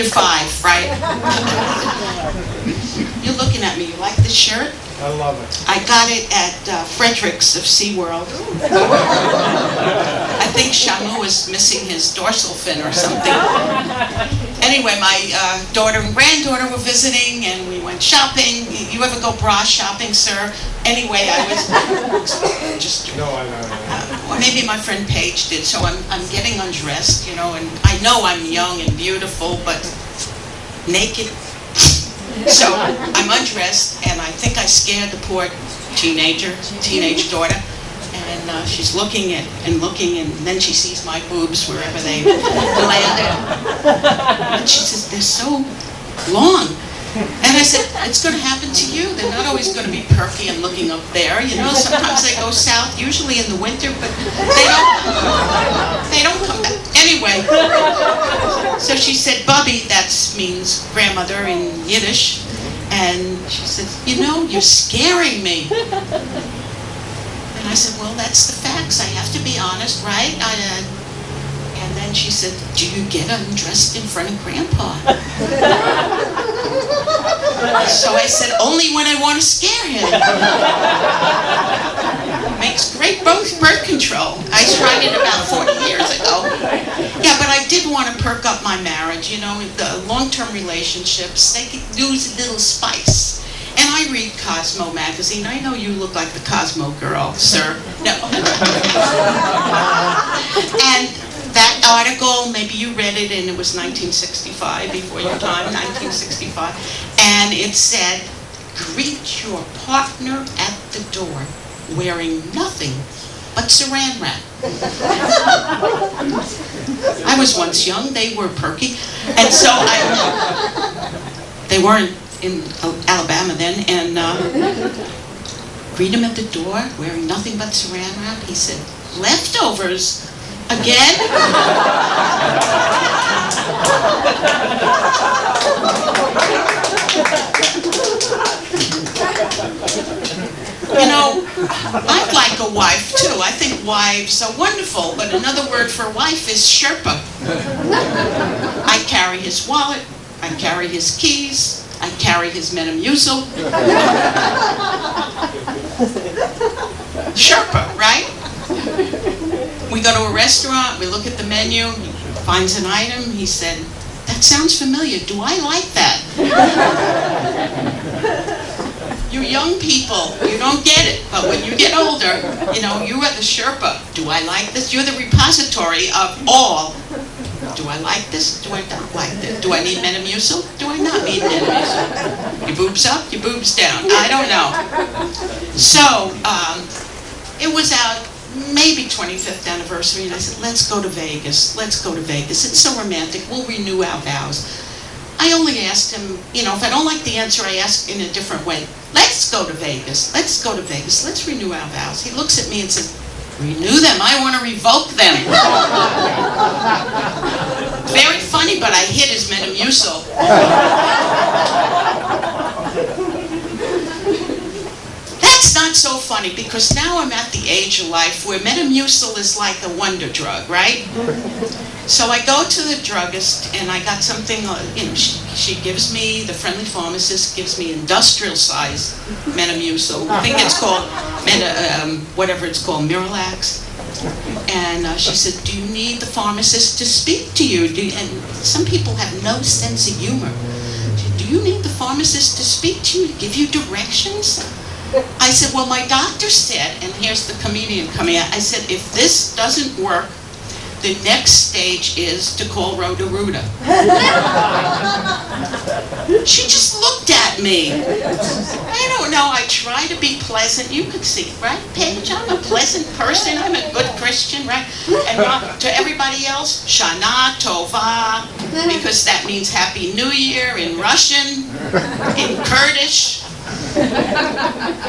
you're 5, right? You're looking at me. You like this shirt? I love it. I got it at Frederick's of SeaWorld. I think Shamu was missing his dorsal fin or something. Anyway, my daughter and granddaughter were visiting, and we went shopping. You ever go bra shopping, sir? Anyway, I was just... No, I know. Or maybe my friend Paige did. So I'm getting undressed, you know, and I know I'm young and beautiful, but naked. So I'm undressed, and I think I scared the poor teenage daughter, and she's looking and then she sees my boobs wherever they landed, and she says, they're so long. And I said, it's going to happen to you. They're not always going to be perky and looking up there, you know. Sometimes they go south, usually in the winter, but they don't come back. Anyway, so she said, Bubby, that means grandmother in Yiddish, and she said, you know, you're scaring me. And I said, well, that's the facts. I have to be honest, right? And then she said, do you get undressed in front of Grandpa? So I said, only when I want to scare him. Makes great birth control. I tried it about 40 years ago. Yeah, but I did want to perk up my marriage. You know, the long-term relationships, they could use a little spice. And I read Cosmo magazine. I know you look like the Cosmo girl, sir. No. And that article, maybe you read it, and it was 1965, before your time, 1965. And it said, greet your partner at the door wearing nothing but saran wrap. I was once young, they were perky, and so they weren't in Alabama then, and greet him at the door wearing nothing but saran wrap. He said, leftovers again? You know, I'd like a wife too. I think wives are wonderful, but another word for wife is Sherpa. I carry his wallet, I carry his keys, I carry his Metamucil. Sherpa, right? We go to a restaurant, we look at the menu, he finds an item, he said, that sounds familiar, do I like that? You young people, you don't get it, but when you get older, you know, you are the Sherpa. Do I like this? You're the repository of all. Do I like this? Do I not like this? Do I need Metamucil? Do I not need Metamucil? Your boobs up, your boobs down. I don't know. So, it was out maybe 25th anniversary, and I said, let's go to Vegas. Let's go to Vegas. It's so romantic. We'll renew our vows. I only asked him, you know, if I don't like the answer, I ask in a different way. Let's go to Vegas. Let's go to Vegas. Let's renew our vows. He looks at me and says, renew them? I want to revoke them. Very funny, but I hid his Metamucil. That's not so funny, because now I'm at the age of life where Metamucil is like a wonder drug, right? So I go to the druggist, and I got something, you know, she gives me, the friendly pharmacist gives me industrial size Metamucil. I think it's called, whatever it's called, Miralax. And she said, do you need the pharmacist to speak to you? And some people have no sense of humor. Do you need the pharmacist to speak to you, to give you directions? I said, well, my doctor said, and here's the comedian coming out, I said, if this doesn't work, the next stage is to call Roto-Rooter. She just looked at me. I don't know, I try to be pleasant. You could see, right, Paige? I'm a pleasant person. I'm a good Christian, right? And to everybody else, Shana Tova, because that means Happy New Year in Russian, in Kurdish,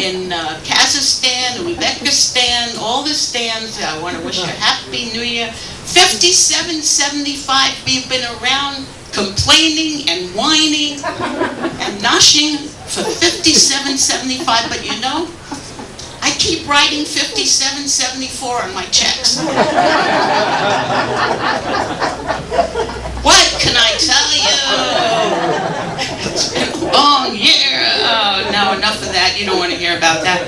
in Kazakhstan, Uzbekistan, all the stands. I want to wish you a Happy New Year. 5775, we've been around complaining and whining and noshing for 5775, but you know, I keep writing 5774 on my checks. What can I tell you? It's been a long year. Oh, no, enough of that. You don't want to hear about that.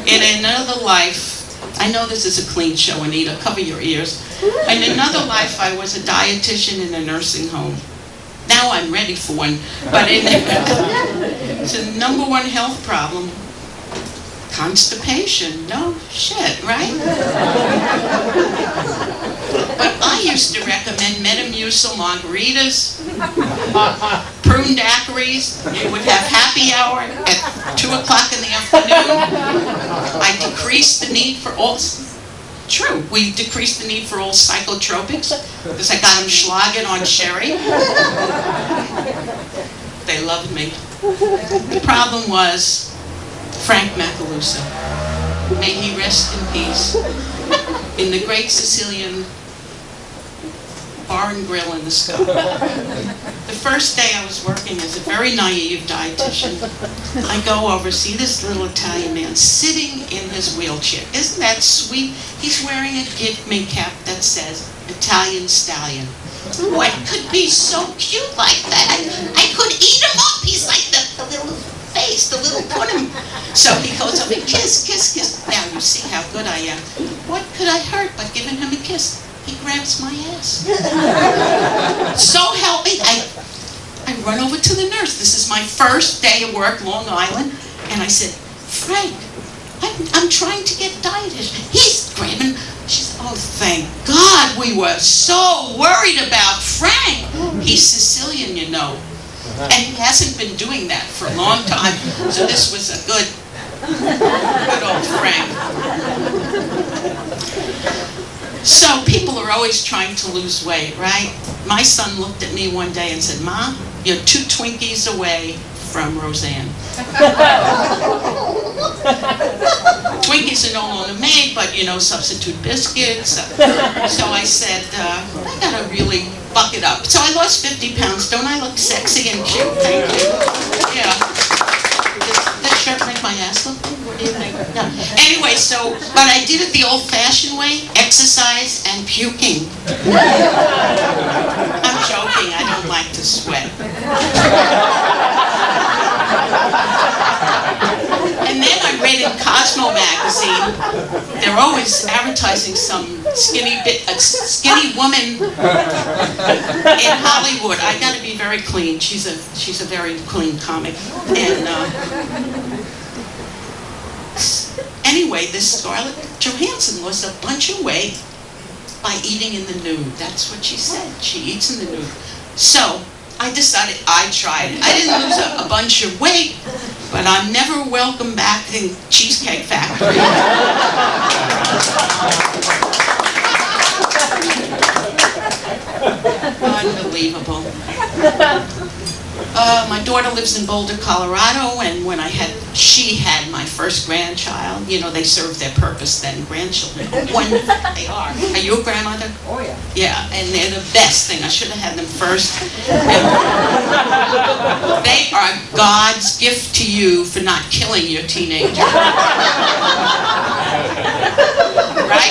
In another life, I know this is a clean show, Anita. Cover your ears. In another life, I was a dietitian in a nursing home. Now I'm ready for one. But it's a #1 health problem. Constipation. No shit, right? But I used to recommend Metamucil margaritas, prune daiquiris. You would have happy hour at 2 o'clock in the afternoon. I decreased the need for all... True, we decreased the need for all psychotropics because I got them schlagging on sherry. They loved me. The problem was Frank Macaluso. May he rest in peace. In the great Sicilian bar and grill in the sky. The first day I was working as a very naive dietitian, I go over, see this little Italian man sitting in his wheelchair. Isn't that sweet? He's wearing a gitme cap that says Italian Stallion. What could be so cute like that? I could eat him up. He's like the little face, the little pudding. So he goes up and kiss, kiss, kiss. Now you see how good I am. What could I hurt by giving him a kiss? He grabs my ass. So help me. I run over to the nurse. This is my first day of work, Long Island. And I said, Frank, I'm trying to get dieted. He's grabbing. She said, oh, thank God. We were so worried about Frank. He's Sicilian, you know. And he hasn't been doing that for a long time. So this was a good old Frank. So people are always trying to lose weight, right? My son looked at me one day and said, Mom, you're 2 Twinkies away from Roseanne. Twinkies are no longer made, but, you know, substitute biscuits. So I said, I gotta really buck it up. So I lost 50 pounds. Don't I look sexy and cute? Thank you. Yeah. Does that shirt make my ass look good? What do you think? No. Anyway, so, but I did it the old-fashioned way, exercise and puking. I'm joking, I don't like to sweat. And then I read in Cosmo magazine, they're always advertising some skinny woman in Hollywood. I got to be very clean. She's a very clean comic. And anyway, this Scarlett Johansson lost a bunch of weight by eating in the nude. That's what she said. She eats in the nude. So I decided I tried it. I didn't lose a bunch of weight, but I'm never welcome back in Cheesecake Factory. Unbelievable. My daughter lives in Boulder, Colorado, and when she had my first grandchild, you know, they serve their purpose then, grandchildren. When they are. Are you a grandmother? Oh, yeah. Yeah, and they're the best thing. I should have had them first. They are God's gift to you for not killing your teenager. Right?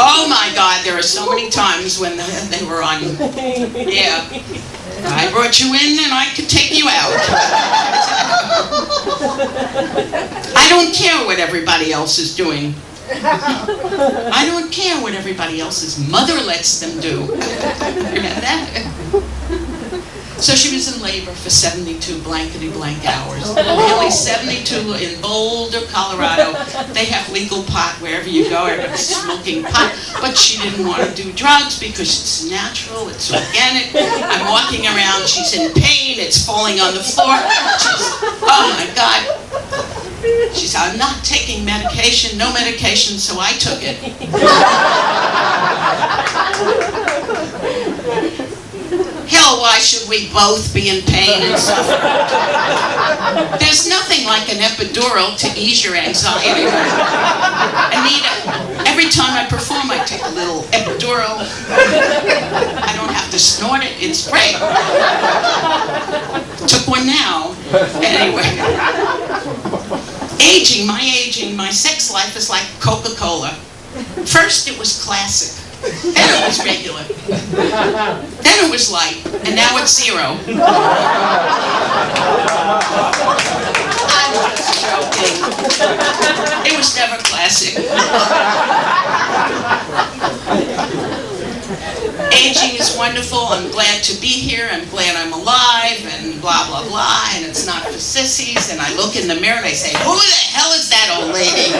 Oh my God, there are so many times when they were on, yeah. I brought you in and I could take you out. I don't care what everybody else is doing. I don't care what everybody else's mother lets them do. You know that? So she was in labor for 72 blankety-blank hours. Really, 72 in Boulder, Colorado. They have legal pot wherever you go. Everybody's smoking pot. But she didn't want to do drugs because it's natural, it's organic. I'm walking around, she's in pain, it's falling on the floor. Oh my God. She said, I'm not taking medication, no medication, so I took it. Hell, why should we both be in pain and suffer? There's nothing like an epidural to ease your anxiety. Anita, every time I perform, I take a little epidural. I don't have to snort it. It's great. Took one now. Anyway. Aging, my sex life is like Coca-Cola. First, it was classic. Then it was regular. Then it was light. And now it's 0. I'm just joking. It was never classic. Aging is wonderful. I'm glad to be here. I'm glad I'm alive, and blah, blah, blah. And it's not for sissies. And I look in the mirror and I say, who the hell is that old lady?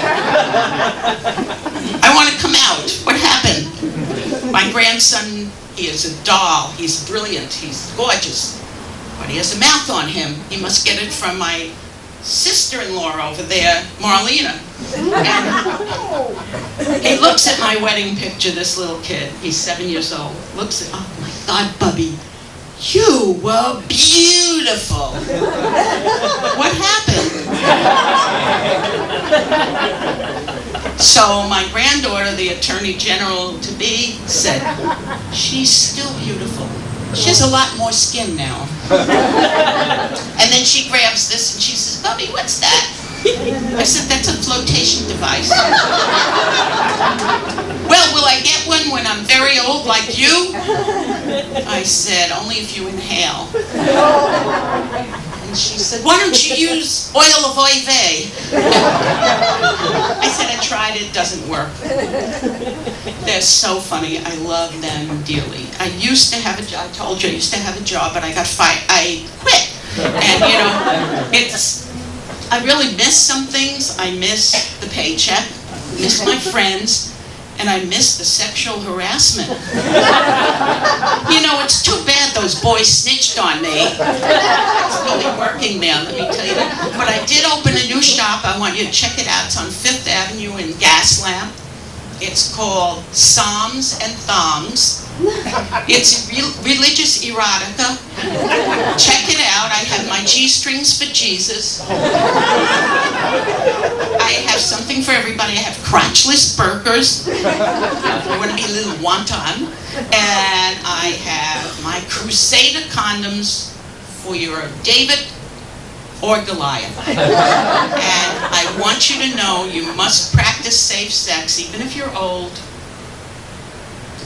I want to come out. What happened? My grandson, he is a doll. He's brilliant. He's gorgeous. But he has a mouth on him. He must get it from my sister-in-law over there, Marlena. And he looks at my wedding picture, this little kid. He's 7 years old. Looks at, oh my God, Bubby, you were beautiful. What happened? So my granddaughter, the Attorney General-to-be, said, she's still beautiful. She has a lot more skin now. And then she grabs this and she says, Bubby, what's that? I said, that's a flotation device. Well, will I get one when I'm very old like you? I said, only if you inhale. And she said, why don't you use oil of Oive? I said, I tried it, doesn't work. They're so funny. I love them dearly. I used to have a job, I told you I used to have a job, but I got fired. I quit. And you know, I really miss some things. I miss the paycheck, miss my friends, and I miss the sexual harassment. You know, it's too bad those boys snitched on me. It's really working there, let me tell you that. But I did open a new shop. I want you to check it out. It's on 5th Avenue in Gaslamp. It's called Psalms and Thongs. It's religious erotica. Check it out. I have my G-strings for Jesus. I have something for everybody. I have crotchless burgers. I want to be a little wonton. And I have my Crusader condoms for your David or Goliath. And I want you to know you must practice safe sex, even if you're old.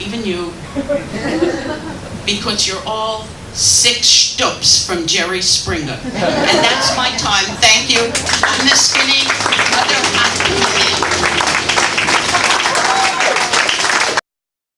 Even you, because you're all sick stoops from Jerry Springer. And that's my time. Thank you. I'm the skinny mother.